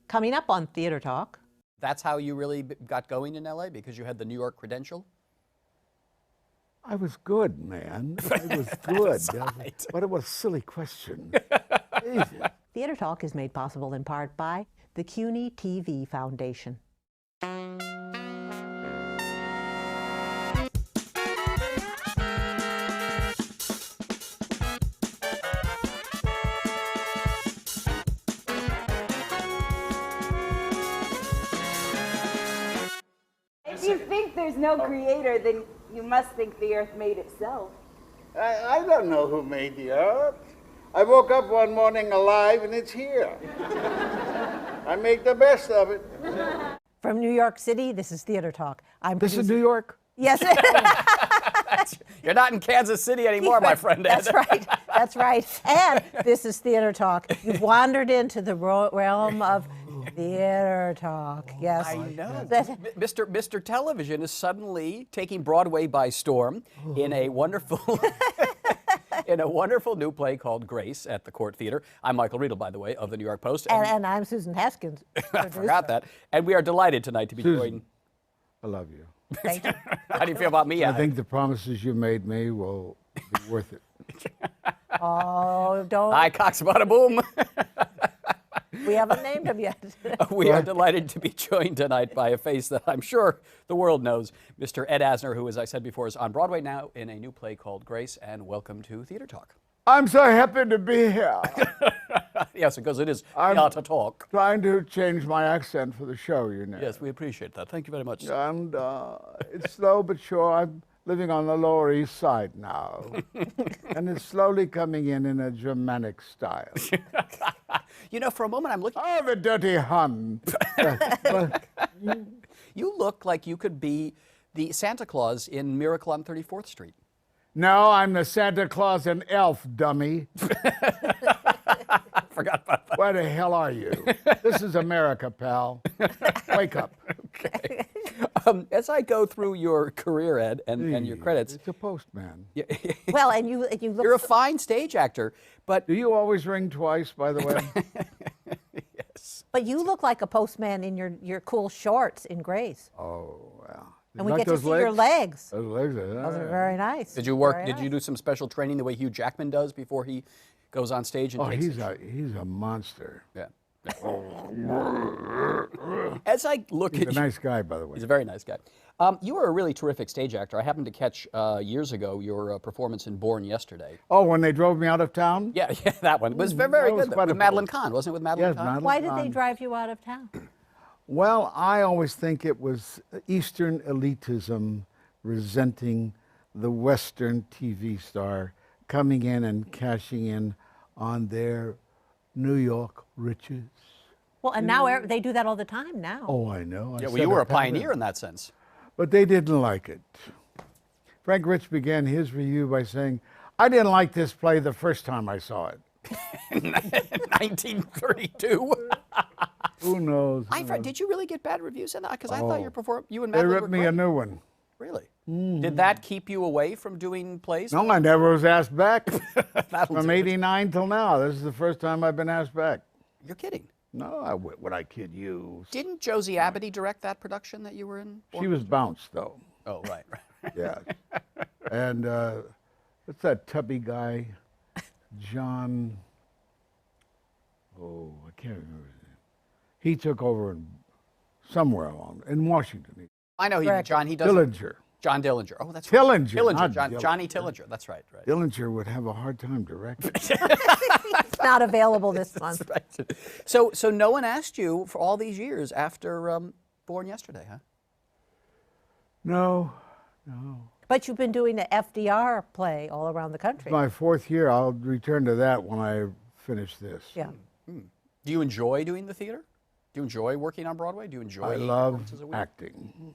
Coming up on Theater Talk. That's how you really got going in LA, because you had the New York credential? I was good, man. I was good. Right. But it was a silly question. Theater Talk is made possible in part by the CUNY TV Foundation. If you think there's no creator, then you must think the earth made itself. I don't know who made the earth. I woke up one morning alive and it's here. I make the best of it. From New York City, this is Theater Talk. This is New York? Yes. You're not in Kansas City anymore, my friend Ed. That's right. That's right. And this is Theater Talk. You've wandered into the realm of Theater Talk. Yes. I know. Mr. Television is suddenly taking Broadway by storm in a wonderful in a wonderful new play called Grace at the Court Theater. I'm Michael Riedel, by the way, of the New York Post. And I'm Susan Haskins. I forgot that. And we are delighted tonight to be joined. I love you. Thank you. How do you feel about me? I think the promises you made me will be worth it. Oh, don't. Hi, Cox, bada boom. We haven't named him yet. We are delighted to be joined tonight by a face that I'm sure the world knows, Mr. Ed Asner, who, as I said before, is on Broadway now in a new play called Grace. And welcome to Theater Talk. I'm so happy to be here. Yes, because it is Theater Talk. Trying to change my accent for the show, you know. Yes, we appreciate that. Thank you very much. And it's slow but sure. I'm living on the Lower East Side now. And it's slowly coming in a Germanic style. You know, for a moment I'm looking... Oh, the dirty Hun. You look like you could be the Santa Claus in Miracle on 34th Street. No, I'm the Santa Claus and elf, dummy. Forgot about that. Where the hell are you? This is America, pal. Wake up. Okay. As I go through your career, Ed, and your credits... It's a postman. Well, and you look... You're a fine stage actor, but... Do you always ring twice, by the way? Yes. But you look like a postman in your cool shorts in Grace. Oh, well. And we get to see your legs. Those legs Those are very nice. Did you work? Very Did nice. you do some special training the way Hugh Jackman does before he goes on stage and Oh, takes he's a monster. Yeah. As I look He's at a you, nice guy, by the way. he's a very nice guy. You were a really terrific stage actor. I happened to catch years ago your performance in Born Yesterday. Oh, when they drove me out of town? Yeah, that one. It was very was good. quite a With Madeline Kahn, wasn't it? With Madeline Yes, Kahn? Madeline Why did they Kahn. drive you out of town? Well, I always think it was Eastern elitism resenting the Western TV star coming in and cashing in on their New York riches. Well, and now they do that all the time now. Oh, I know. I Yeah, well, said you were it a pioneer in that sense. But they didn't like it. Frank Rich began his review by saying, I didn't like this play the first time I saw it. 1932. Who knows? Did you really get bad reviews in that? Because I thought you and They Madeline ripped were me great. a new one. Really? Did that keep you away from doing plays? No, I never was asked back. That'll From do it. '89 till now. This is the first time I've been asked back. You're kidding. No, would I kid you? Didn't Josie Abity direct that production that you were in? She was bounced, though. Oh, right. Yeah. And what's that tubby guy? John. Oh, I can't remember his name. He took over somewhere along in Washington. I know John. He does. Dillinger. John Dillinger. Oh, that's Tillinger, right. not Tillinger. Johnny Dillinger. Tillinger. That's right. Right. Dillinger would have a hard time directing. It's not available this month. That's right. So no one asked you for all these years after Born Yesterday, huh? No. But you've been doing the FDR play all around the country. My fourth year. I'll return to that when I finish this. Yeah. Do you enjoy doing the theater? Do you enjoy working on Broadway? Do you enjoy I 8 love performances a week? acting.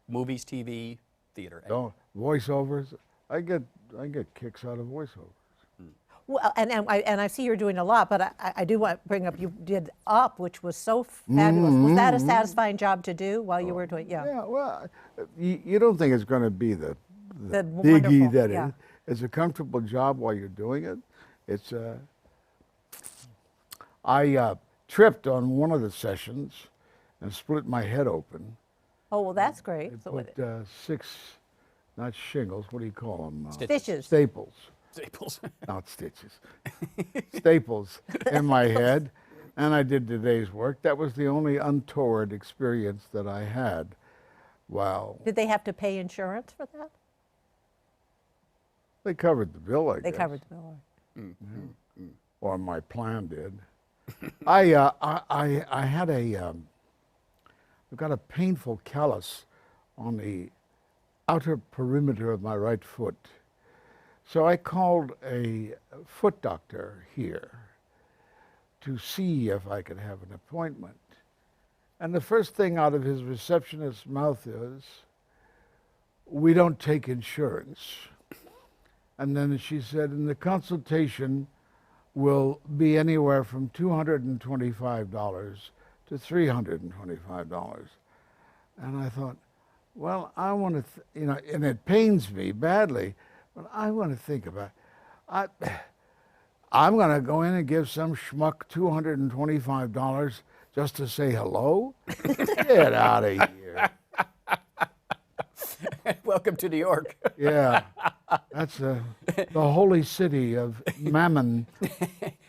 Movies, TV, theater. Don't voiceovers. I get kicks out of voiceovers. Well, and I see you're doing a lot, but I do want to bring up, you did Up, which was so fabulous. Was that a satisfying job to do while you were doing, Yeah, well, you don't think it's going to be the wonderful, biggie that yeah. it is. It's a comfortable job while you're doing it. It's tripped on one of the sessions and split my head open. Oh, well, that's great. They So put 6, not shingles, what do you call them? stitches. Staples, Staples. not stitches. Staples in my head, and I did the day's work. That was the only untoward experience that I had. Wow. Did they have to pay insurance for that? They covered the bill, I guess. They covered the bill. Or my plan did. I had I've got a painful callus on the outer perimeter of my right foot. So I called a foot doctor here to see if I could have an appointment. And the first thing out of his receptionist's mouth is, "We don't take insurance." And then she said, and the consultation will be anywhere from $225 to $325. And I thought, well, I want to, and it pains me badly, but I want to think about it. I'm going to go in and give some schmuck $225 just to say hello? Get out of here. Welcome to New York. Yeah, that's the holy city of Mammon.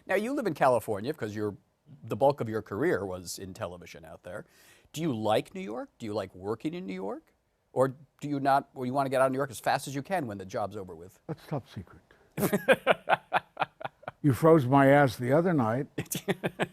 Now, you live in California because the bulk of your career was in television out there. Do you like New York? Do you like working in New York? Or do you not, or you want to get out of New York as fast as you can when the job's over with? That's top secret. You froze my ass the other night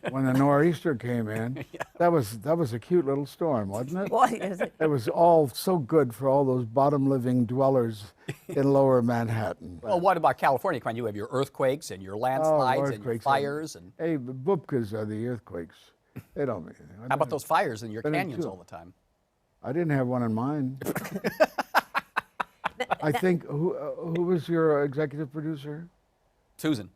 when the nor'easter came in. Yeah. That was a cute little storm, wasn't it? Boy, is it. It was all so good for all those bottom-living dwellers in lower Manhattan. Well, what about California? Come on, you have your earthquakes and your landslides and your fires. Hey, the bupkas are the earthquakes. They don't mean anything. How about those fires in your canyons all the time? I didn't have one in mine. I think, who was your executive producer? Susan.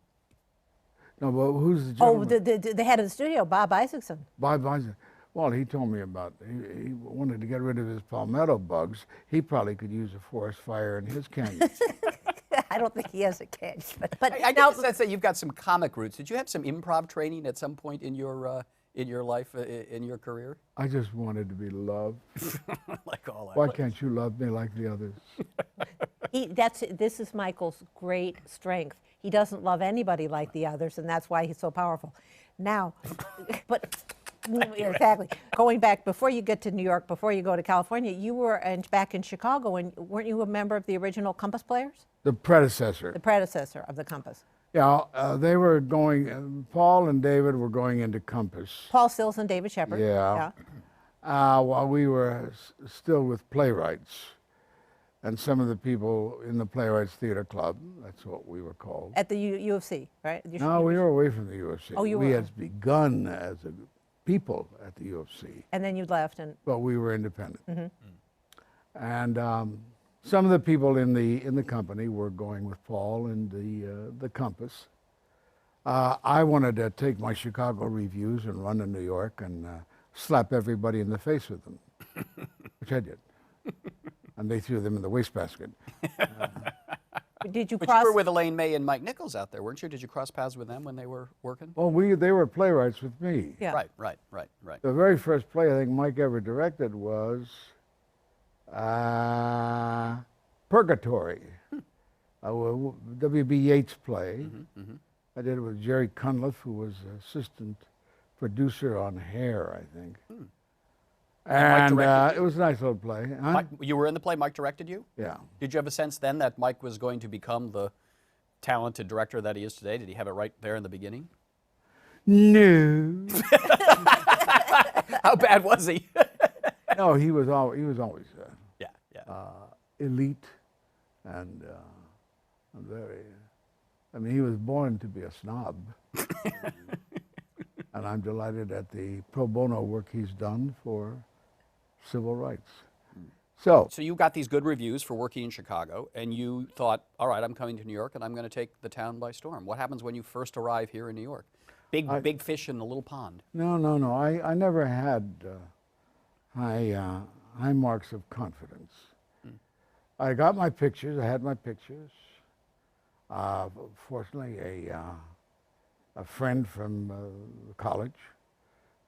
No, but who's the Oh, gentleman? the head of the studio, Bob Isaacson. Bob Isaac. Well, he told me about, he wanted to get rid of his palmetto bugs. He probably could use a forest fire in his canyon. I don't think he has a canyon. But I now, get the sense that you've got some comic roots. Did you have some improv training at some point in your life, in your career? I just wanted to be loved. Like all Why can't you love me like the others? this is Michael's great strength. He doesn't love anybody like the others, and that's why he's so powerful. Now, but exactly. Going back, before you get to New York, before you go to California, you were back in Chicago, and weren't you a member of the original Compass Players? The predecessor. The predecessor of the Compass. Yeah, they were going, Paul and David were going into Compass. Paul Sills and David Shepard. Yeah. While we were still with playwrights. And some of the people in the Playwrights Theater Club, that's what we were called. At the U of C, right? No, we were away from the U of C. Oh, you we were. had begun as a people at the U of C. And then you left, and But we were independent. Mm-hmm. And some of the people in the company were going with Paul and the Compass. I wanted to take my Chicago reviews and run to New York and slap everybody in the face with them, which I did. And they threw them in the wastebasket. did you But cross? you were with Elaine May and Mike Nichols out there, weren't you? Did you cross paths with them when they were working? Well, they were playwrights with me. Yeah. Right. The very first play I think Mike ever directed was Purgatory, a W.B. Yeats play. I did it with Jerry Cunliffe, who was assistant producer on Hair, I think. And it was a nice little play. Huh? Mike, you were in the play, Mike directed you? Yeah. Did you have a sense then that Mike was going to become the talented director that he is today? Did he have it right there in the beginning? No. How bad was he? No, he was always Yeah. elite and very. I mean, he was born to be a snob. And I'm delighted at the pro bono work he's done for civil rights. So you got these good reviews for working in Chicago, and you thought, all right, I'm coming to New York, and I'm going to take the town by storm. What happens when you first arrive here in New York? Big fish in a little pond. No. I never had high marks of confidence. I got my pictures. I had my pictures. Fortunately, a friend from college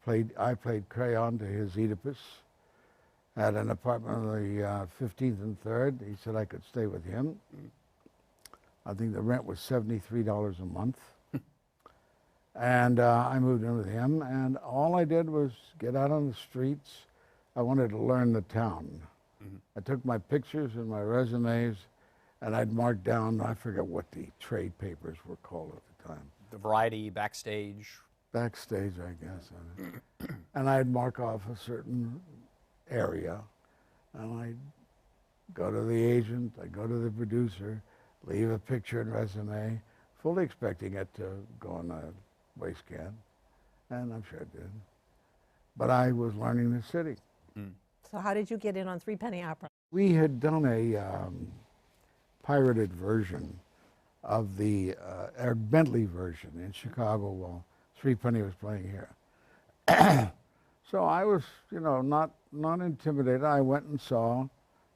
I played Crayon to his Oedipus. Had an apartment on the 15th and 3rd. He said I could stay with him. I think the rent was $73 a month. And I moved in with him, and all I did was get out on the streets. I wanted to learn the town. I took my pictures and my resumes, and I'd mark down, I forget what the trade papers were called at the time. The Variety, Backstage. Backstage, I guess. And I'd mark off a certain area, and I'd go to the agent, I'd go to the producer, leave a picture and resume, fully expecting it to go on a waste can, and I'm sure it did. But I was learning the city. So how did you get in on Three Penny Opera? We had done a pirated version of the Bentley version in Chicago while Three Penny was playing here. So I was, not intimidated. I went and saw,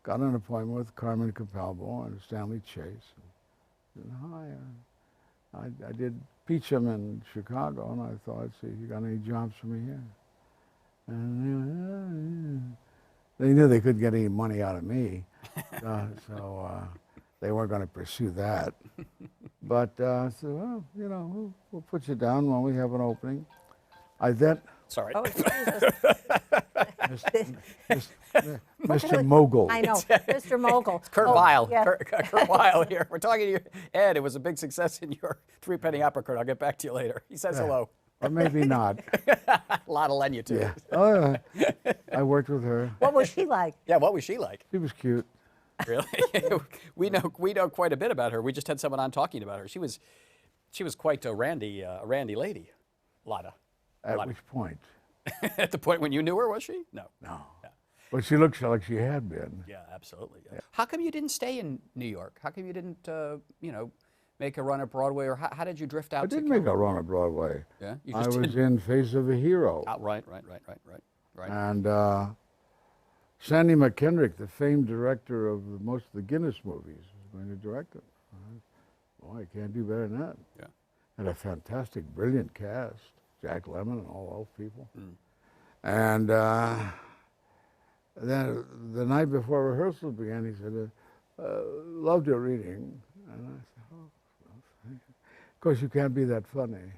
got an appointment with Carmen Capalbo and Stanley Chase. I did Peachum in Chicago, and I thought, I'd see if you got any jobs for me here. And they knew they couldn't get any money out of me, so they weren't going to pursue that. But I said, well, we'll put you down when we have an opening. I then... Sorry. Oh, Jesus. Mr. Mogul. I know, Mr. Mogul. Kurt Oh, Weill. yeah. Kurt Weill here. We're talking to you. Ed, it was a big success in your Three Penny Opera, Kurt. I'll get back to you later. He says hello. Or maybe not. A lot of Lenya, too. Yeah. Oh, yeah. I worked with her. What was she like? Yeah, what was she like? She was cute. Really? we know quite a bit about her. We just had someone on talking about her. She was quite a randy lady. Lotta. At which point? At the point when you knew her, was she? No. No. Yeah. But she looked like she had been. Yeah, absolutely. Yeah. How come you didn't stay in New York? How come you didn't, make a run at Broadway, or how did you drift out? I didn't make a run at Broadway. Yeah, you I just was didn't. in Face of a Hero. Right. And Sandy McKendrick, the famed director of most of the Guinness movies, was going to direct it. Boy, I can't do better than that. Yeah. And a fantastic, brilliant cast. Jack Lemmon and all those people. And then the night before rehearsal began, he said, loved your reading. And I said, oh, well, thank you. Of course, you can't be that funny.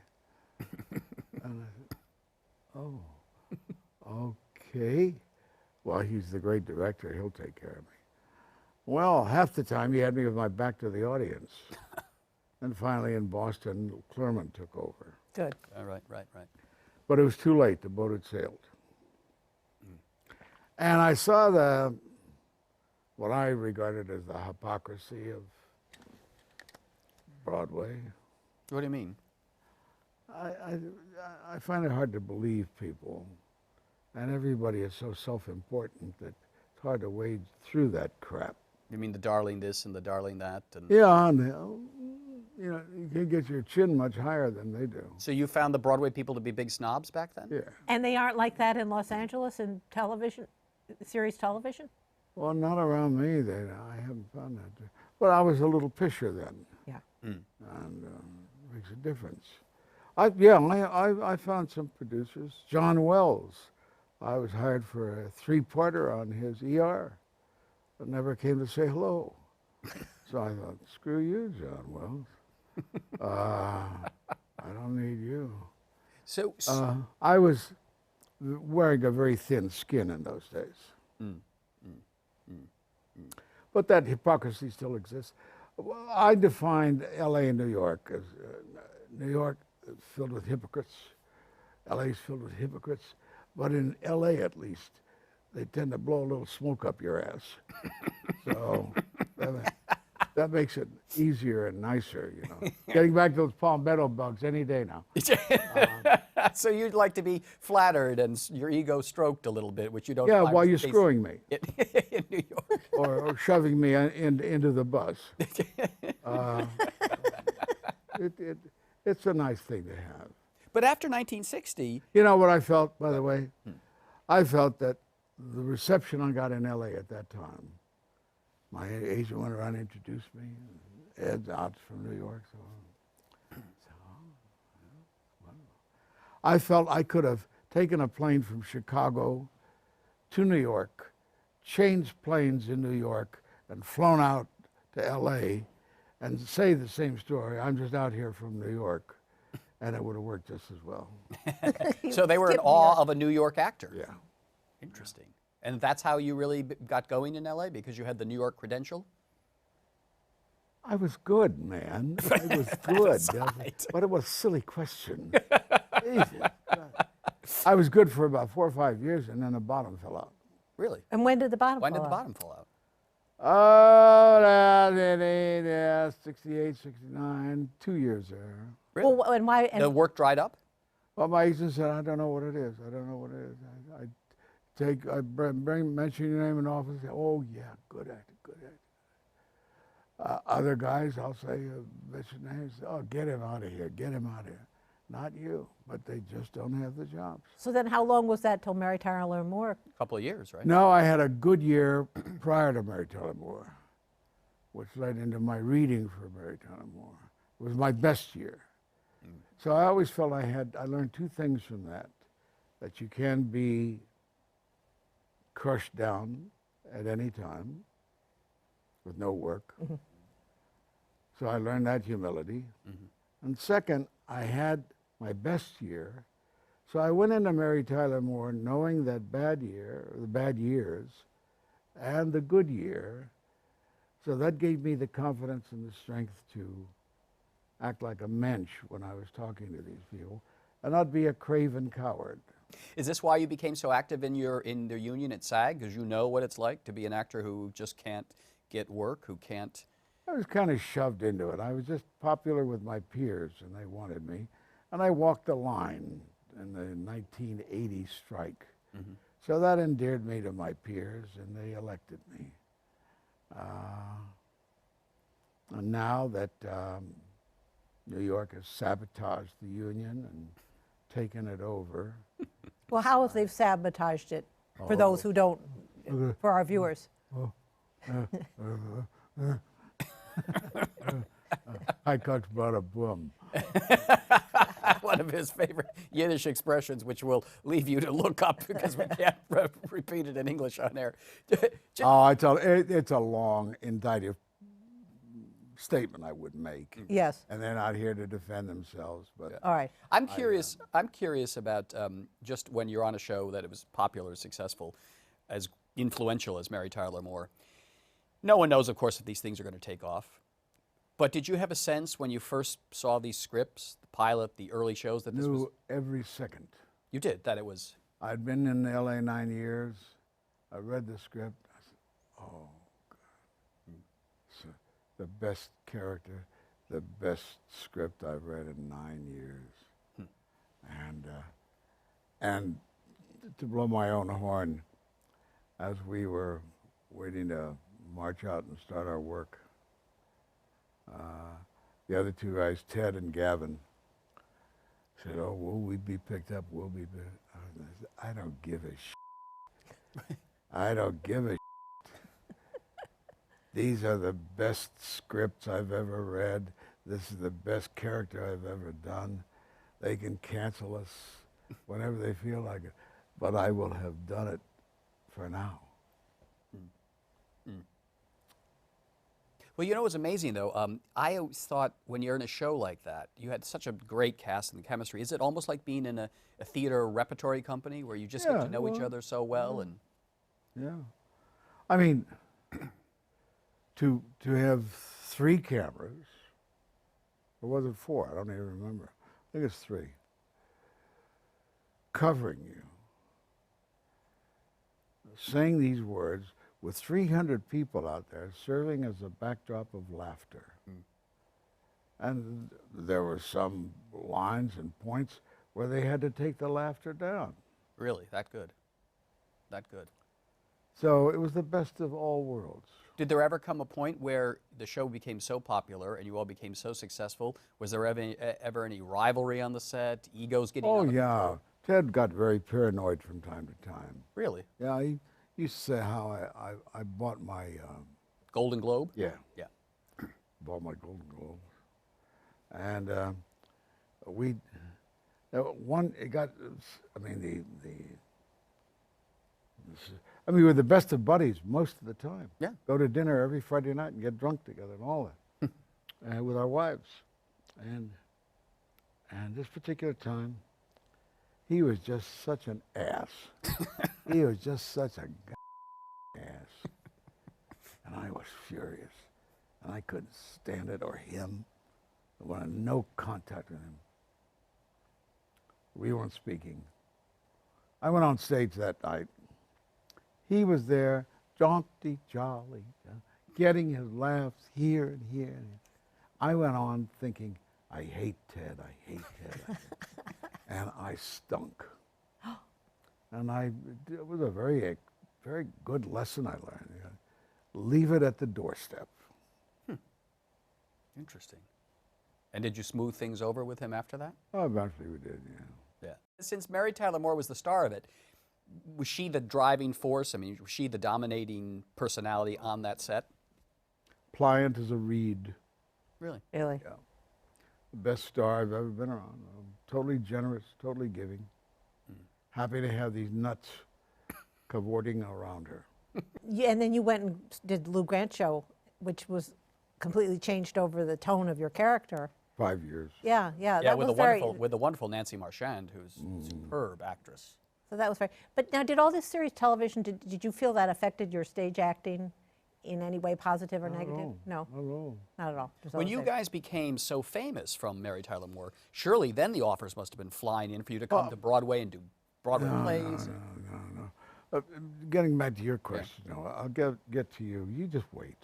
And I said, oh, okay. Well, he's the great director. He'll take care of me. Well, half the time he had me with my back to the audience. And finally in Boston, Clermont took over. Good. Right. But it was too late. The boat had sailed. And I saw what I regarded as the hypocrisy of Broadway. What do you mean? I find it hard to believe people. And everybody is so self-important that it's hard to wade through that crap. You mean the darling this and the darling that? And Yeah, and you can get your chin much higher than they do. So you found the Broadway people to be big snobs back then? Yeah. And they aren't like that in Los Angeles in television, series television? Well, not around me. I haven't found that. But I was a little pisher then. Yeah. And it makes a difference. I found some producers. John Wells. I was hired for a 3-parter on his ER, but never came to say hello. So I thought, screw you, John Wells. I don't need you. So I was wearing a very thin skin in those days. But that hypocrisy still exists. Well, I defined L.A. and New York as New York is filled with hypocrites. L.A. is filled with hypocrites. But in L.A. at least, they tend to blow a little smoke up your ass. So that makes it easier and nicer, Getting back to those palmetto bugs any day now. so you'd like to be flattered and your ego stroked a little bit, which you don't Yeah, find while was you're the case screwing me. in New York. or shoving me into the bus. It's a nice thing to have. But after 1960... You know what I felt, by the way? I felt that the reception I got in L.A. at that time, my agent went around and introduced me. Ed's out from New York. I felt I could have taken a plane from Chicago to New York, changed planes in New York, and flown out to L.A. and say the same story. I'm just out here from New York, and it would have worked just as well. So they were in Skip New awe York. of a New York actor. Yeah. Interesting. And that's how you really got going in LA, because you had the New York credential? I was good, man. I was good. aside. But it was a silly question. Jesus Christ. I was good for about 4 or 5 years, and then the bottom fell out. Really? And when did the bottom When fall did the out? bottom fall out? Oh, 68, 69, 2 years there. Really? Well, and why? And The work dried up? Well, my agent said, I don't know what it is. I don't know what it is. I mention your name in the office. Say, oh, yeah, good actor, good actor. Other guys, I'll say, mention names. Oh, get him out of here, get him out of here. Not you, but they just don't have the jobs. so then how long was that till Mary Tyler Moore? A couple of years, right? No, I had a good year prior to Mary Tyler Moore, which led into my reading for Mary Tyler Moore. It was my best year. So I always felt I learned two things from that you can be crushed down at any time with no work. So I learned that humility. And second, I had my best year. So I went into Mary Tyler Moore knowing that bad year, the bad years, and the good year. So that gave me the confidence and the strength to act like a mensch when I was talking to these people, and not be a craven coward. Is this why you became so active in the union at SAG? Because you know what it's like to be an actor who just can't get work, who can't... I was kind of shoved into it. I was just popular with my peers, and they wanted me. And I walked the line in the 1980 strike. So that endeared me to my peers, and they elected me. And now that New York has sabotaged the union and taken it over, Well, how have they sabotaged it for those who don't, for our viewers? I got about a boom. One of his favorite Yiddish expressions, which we'll leave you to look up because we can't repeat it in English on air. Oh, it's a long, indictive statement I would make. Yes. And they're not here to defend themselves, but All right. I'm curious about just when you're on a show that it was popular, successful, as influential as Mary Tyler Moore. No one knows, of course, if these things are going to take off. But did you have a sense when you first saw these scripts, the pilot, the early shows, that this was... knew every second. You did, that it was... I'd been in LA 9 years. I read the script. I said, oh, God. It's the best character, the best script I've read in 9 years. And to blow my own horn, as we were waiting to march out and start our work, the other two guys, Ted and Gavin, said, oh, will we be picked up? We'll be picked up. I don't give a shit. I don't give a shit. These are the best scripts I've ever read. This is the best character I've ever done. They can cancel us whenever they feel like it, but I will have done it for now. Well, you know what's amazing, though? I always thought when you're in a show like that, you had such a great cast and chemistry. Is it almost like being in a theater repertory company where you just get to know each other so well? And Yeah. I mean, to have 3 cameras, or was it 4? I don't even remember. I think it's 3. Covering you. Saying these words with 300 people out there serving as a backdrop of laughter. And there were some lines and points where they had to take the laughter down. really, that good? That good? So it was the best of all worlds. Did there ever come a point where the show became so popular and you all became so successful? Was there ever any rivalry on the set, egos getting Oh, out of yeah. control? Ted got very paranoid from time to time. Really? Yeah, he used to say how I bought my, Golden Globe? yeah, Yeah. bought my Golden Globe. And It got, I mean, we were the best of buddies most of the time. Yeah. Go to dinner every Friday night and get drunk together and all that, and with our wives. And this particular time, he was just such an ass. He was just such a ass. And I was furious. And I couldn't stand it, or him. I wanted no contact with him. We weren't speaking. I went on stage that night. He was there, jaunty, jolly, getting his laughs here and here. And here. I went on thinking, I hate Ted, I hate Ted. And I stunk. And it was a very good lesson I learned. Leave it at the doorstep. Interesting. And did you smooth things over with him after that? Oh, eventually we did, yeah. Yeah. Since Mary Tyler Moore was the star of it, was she the driving force? I mean, was she the dominating personality on that set? Pliant as a reed. Really? Really? Yeah. The best star I've ever been around. Totally generous, totally giving. Happy to have these nuts cavorting around her. Yeah, and then you went and did Lou Grant Show, which was completely changed over the tone of your character. 5 years. Yeah, yeah. Yeah, that with was the wonderful Nancy Marchand, who's a superb actress. So that was very. But now, did all this series television? Did you feel that affected your stage acting in any way, positive or negative? all. No, Not at all. not at all. Just When all you the same. guys became so famous from Mary Tyler Moore, surely then the offers must have been flying in for you to come to Broadway and do Broadway plays. No. Getting back to your question, no, I'll get to you. You just wait.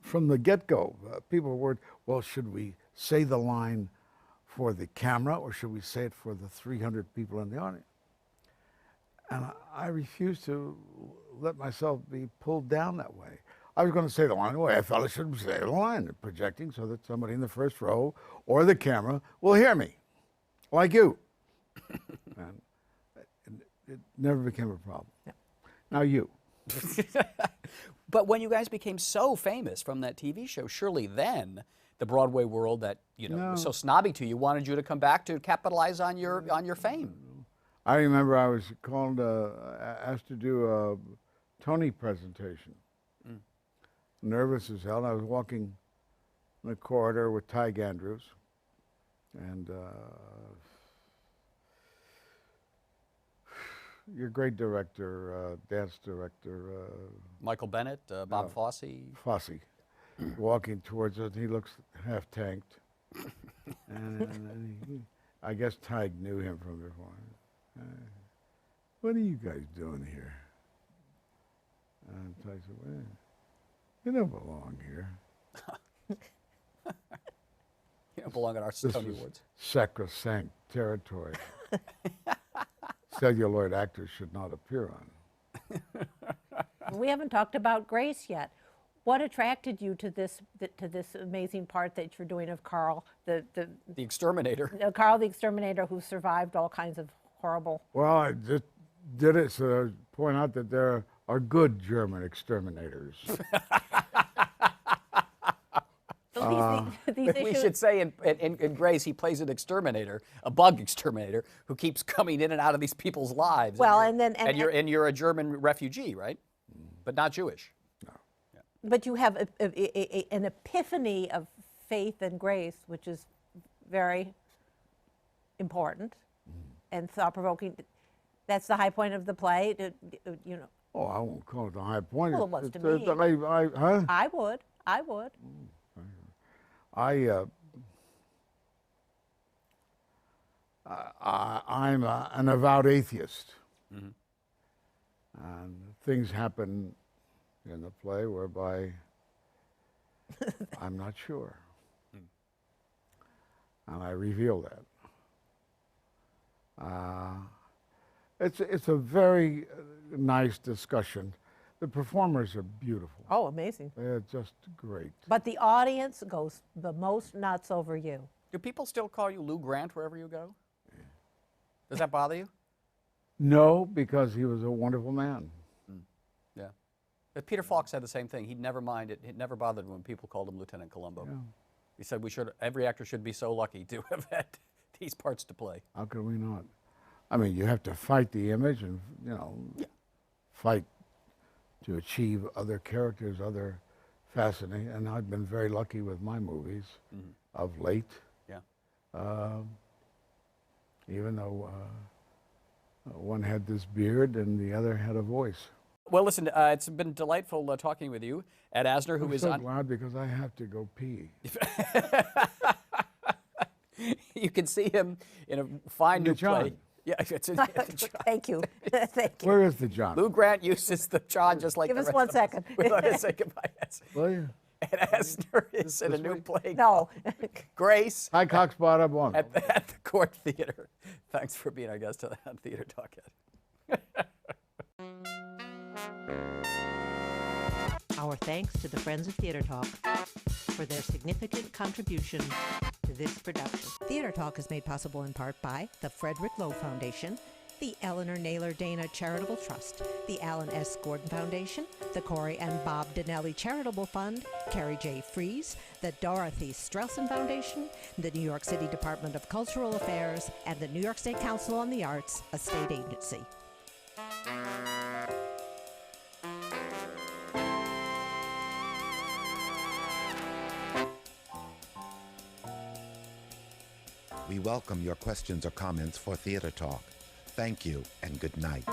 From the get-go, people were worried, well, should we say the line for the camera or should we say it for the 300 people in the audience? And I refused to let myself be pulled down that way. I was going to say the line the way I felt I should say the line, projecting so that somebody in the first row or the camera will hear me, like you. And it never became a problem. Yeah. Now you. But when you guys became so famous from that TV show, surely then the Broadway world that was so snobby to you wanted you to come back to capitalize on your fame. I remember I was called, asked to do a Tony presentation. Nervous as hell. I was walking in the corridor with Tig Andrews, and your great director, dance director, Michael Bennett, Bob Fosse. Fosse, walking towards us. He looks half tanked, and I guess Tig knew him from before. What are you guys doing here? And Tig said, well, you don't belong here. You don't belong at our This Tony is Awards. sacrosanct territory. Celluloid actors should not appear on. We haven't talked about Grace yet. What attracted you to this amazing part that you're doing of Carl, The Exterminator. Carl the Exterminator, who survived all kinds of horrible. Well, I just did it so to point out that there are good German exterminators. So these We issues, should say in Grace, he plays an exterminator, a bug exterminator, who keeps coming in and out of these people's lives. Well, and you're a German refugee, right? But not Jewish. but you have an epiphany of faith and grace, which is very important and thought-provoking. That's the high point of the play, Oh, I won't call it the high point. Well, it was to me. Huh? I would. I'm an avowed atheist. And things happen in the play whereby I'm not sure. And I reveal that. It's a very nice discussion. The performers are beautiful. Oh, amazing. They're just great. But the audience goes the most nuts over you. Do people still call you Lou Grant wherever you go? Does that bother you? No, because he was a wonderful man. Yeah. But Peter Falk said the same thing. He'd never mind it. It never bothered him when people called him Lieutenant Columbo. Yeah. He said every actor should be so lucky to have had these parts to play. How could we not? I mean, you have to fight the image and, fight to achieve other characters, other fascinating. And I've been very lucky with my movies of late. Yeah. Even though one had this beard and the other had a voice. Well, listen, it's been delightful talking with you. Ed Asner, who I'm is so on. glad because I have to go pee. You can see him in a fine new The John. play. Yeah, it's in the John. Thank you. Thank you. Where is the John? Lou Grant uses the John just like Give the us rest 1 of second. We want to say goodbye. Yes. Will you? Ed Asner is in a new play No. Grace Hi, Cox Bada Bon. at the Court Theater. Thanks for being our guest on Theater Talk, Ed. Our thanks to the Friends of Theater Talk for their significant contribution to this production. Theater Talk is made possible in part by the Frederick Lowe Foundation, the Eleanor Naylor Dana Charitable Trust, the Alan S. Gordon Foundation, the Corey and Bob Donnelly Charitable Fund, Carrie J. Fries, the Dorothy Strelson Foundation, the New York City Department of Cultural Affairs, and the New York State Council on the Arts, a state agency. We welcome your questions or comments for Theater Talk. Thank you and good night.